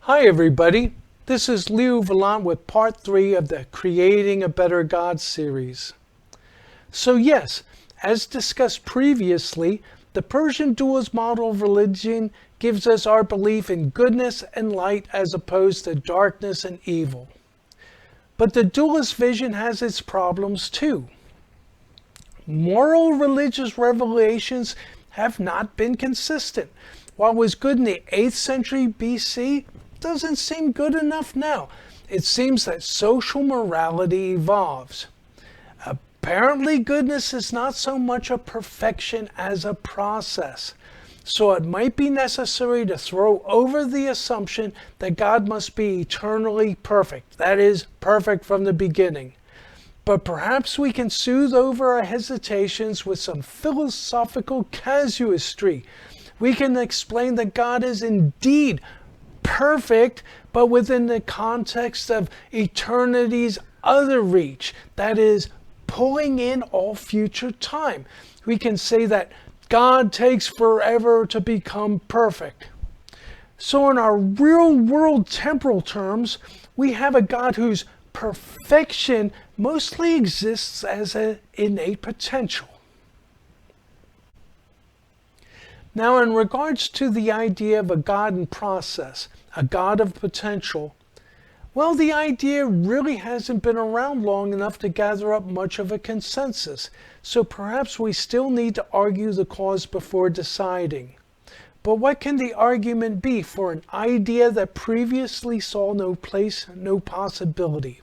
Hi everybody, this is Leo Volont with part 3 of the Creating a Better God series. So yes, as discussed previously, the Persian dualist model of religion gives us our belief in goodness and light as opposed to darkness and evil. But the dualist vision has its problems too. Moral religious revelations have not been consistent. What was good in the 8th century BC doesn't seem good enough now. It seems that social morality evolves. Apparently, goodness is not so much a perfection as a process. So it might be necessary to throw over the assumption that God must be eternally perfect. That is, perfect from the beginning. But perhaps we can soothe over our hesitations with some philosophical casuistry. We can explain that God is indeed perfect, but within the context of eternity's other reach, that is, pulling in all future time. We can say that God takes forever to become perfect. So in our real-world temporal terms, we have a God whose perfection mostly exists as an innate potential. Now, in regards to the idea of a God in process, a God of potential, well, the idea really hasn't been around long enough to gather up much of a consensus, so perhaps we still need to argue the cause before deciding. But what can the argument be for an idea that previously saw no place, no possibility?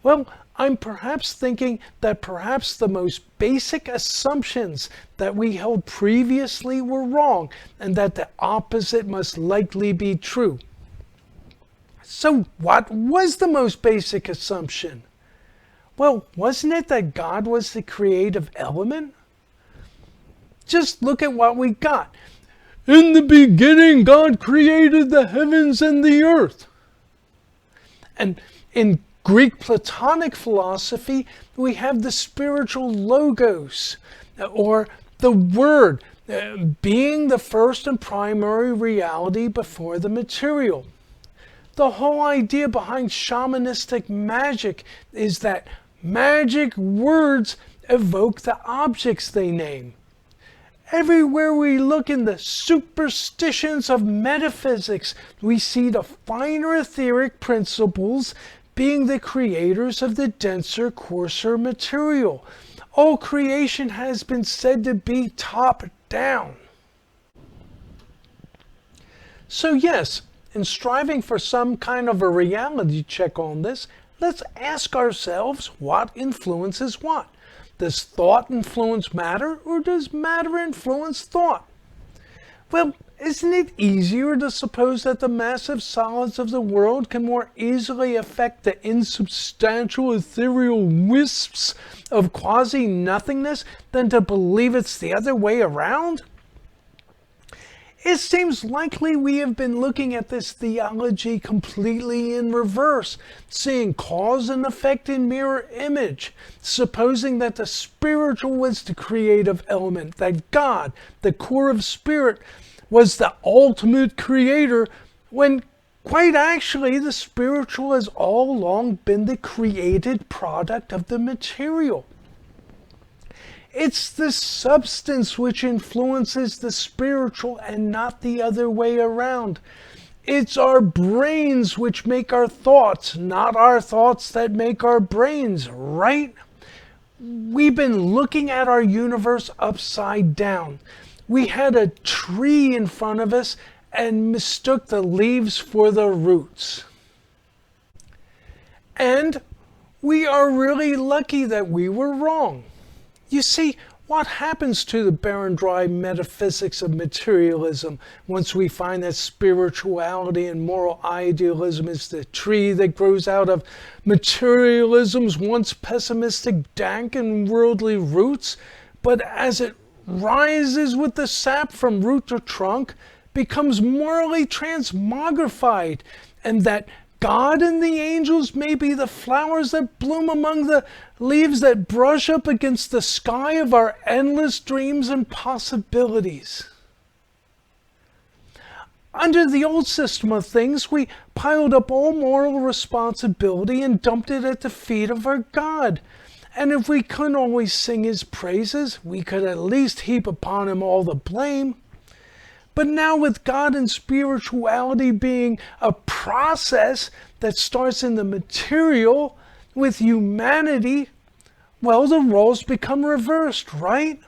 Well, I'm perhaps thinking that perhaps the most basic assumptions that we held previously were wrong, and that the opposite must likely be true. So what was the most basic assumption? Well, wasn't it that God was the creative element? Just look at what we got. In the beginning, God created the heavens and the earth. And in Greek Platonic philosophy, we have the spiritual logos, or the word, being the first and primary reality before the material. The whole idea behind shamanistic magic is that magic words evoke the objects they name. Everywhere we look in the superstitions of metaphysics, we see the finer etheric principles being the creators of the denser, coarser material. All creation has been said to be top-down. So yes, in striving for some kind of a reality check on this, let's ask ourselves what influences what. Does thought influence matter, or does matter influence thought? Well, isn't it easier to suppose that the massive solids of the world can more easily affect the insubstantial ethereal wisps of quasi-nothingness than to believe it's the other way around? It seems likely we have been looking at this theology completely in reverse, seeing cause and effect in mirror image, supposing that the spiritual was the creative element, that God, the core of spirit, was the ultimate creator, when quite actually the spiritual has all along been the created product of the material. It's the substance which influences the spiritual and not the other way around. It's our brains which make our thoughts, not our thoughts that make our brains, right? We've been looking at our universe upside down. We had a tree in front of us and mistook the leaves for the roots. And we are really lucky that we were wrong. You see, what happens to the barren, dry metaphysics of materialism once we find that spirituality and moral idealism is the tree that grows out of materialism's once pessimistic, dank, and worldly roots, but as it rises with the sap from root to trunk, becomes morally transmogrified, and that God and the angels may be the flowers that bloom among the leaves that brush up against the sky of our endless dreams and possibilities. Under the old system of things, we piled up all moral responsibility and dumped it at the feet of our God. And if we couldn't always sing his praises, we could at least heap upon him all the blame. But now with God and spirituality being a process that starts in the material with humanity, well, the roles become reversed, right?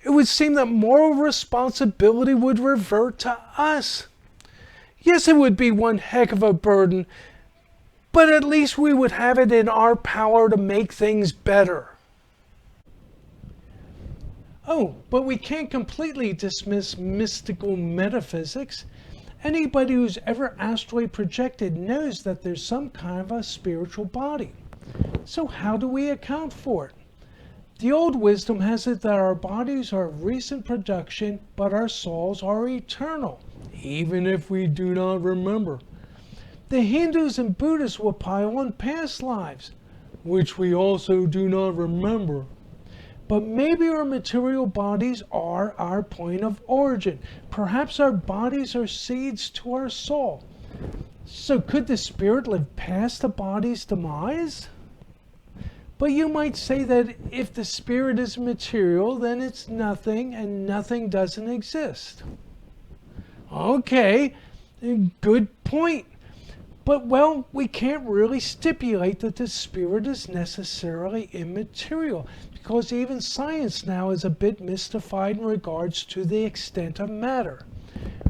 It would seem that moral responsibility would revert to us. Yes, it would be one heck of a burden, but at least we would have it in our power to make things better. Oh, but we can't completely dismiss mystical metaphysics. Anybody who's ever astrally projected knows that there's some kind of a spiritual body. So how do we account for it? The old wisdom has it that our bodies are of recent production, but our souls are eternal, even if we do not remember. The Hindus and Buddhists will pile on past lives, which we also do not remember. But maybe our material bodies are our point of origin. Perhaps our bodies are seeds to our soul. So could the spirit live past the body's demise? But you might say that if the spirit is material, then it's nothing and nothing doesn't exist. Okay, good point. But, well, we can't really stipulate that the spirit is necessarily immaterial, because even science now is a bit mystified in regards to the extent of matter.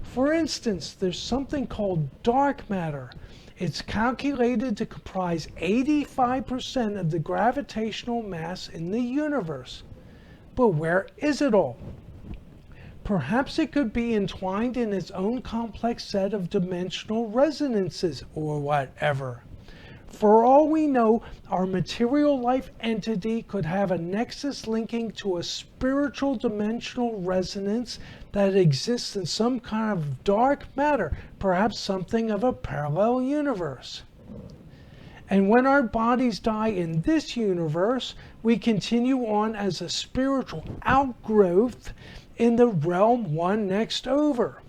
For instance, there's something called dark matter. It's calculated to comprise 85% of the gravitational mass in the universe. But where is it all? Perhaps it could be entwined in its own complex set of dimensional resonances or whatever. For all we know, our material life entity could have a nexus linking to a spiritual dimensional resonance that exists in some kind of dark matter, perhaps something of a parallel universe. And when our bodies die in this universe, we continue on as a spiritual outgrowth in the realm one next over.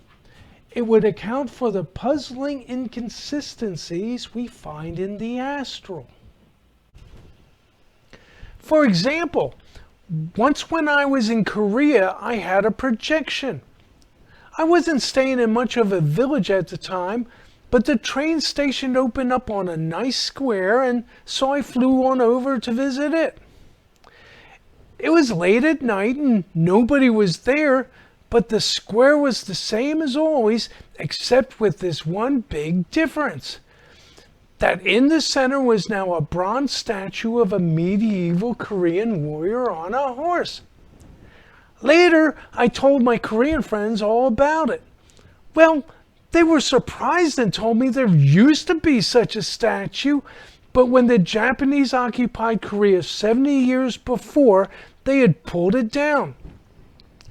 It would account for the puzzling inconsistencies we find in the astral. For example, once when I was in Korea, I had a projection. I wasn't staying in much of a village at the time, but the train station opened up on a nice square, and so I flew on over to visit it. It was late at night and nobody was there, but the square was the same as always, except with this one big difference. That in the center was now a bronze statue of a medieval Korean warrior on a horse. Later, I told my Korean friends all about it. Well, they were surprised and told me there used to be such a statue, but when the Japanese occupied Korea 70 years before, they had pulled it down.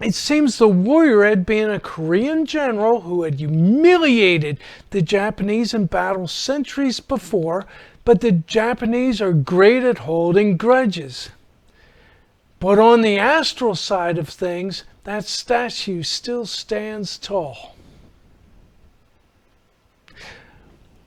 It seems the warrior had been a Korean general who had humiliated the Japanese in battle centuries before, but the Japanese are great at holding grudges. But on the astral side of things, that statue still stands tall.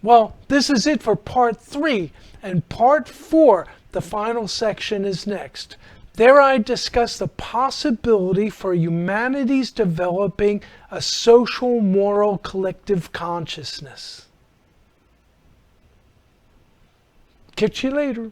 Well, this is it for part 3, and part 4, the final section, is next. There I discuss the possibility for humanity's developing a social, moral, collective consciousness. Catch you later.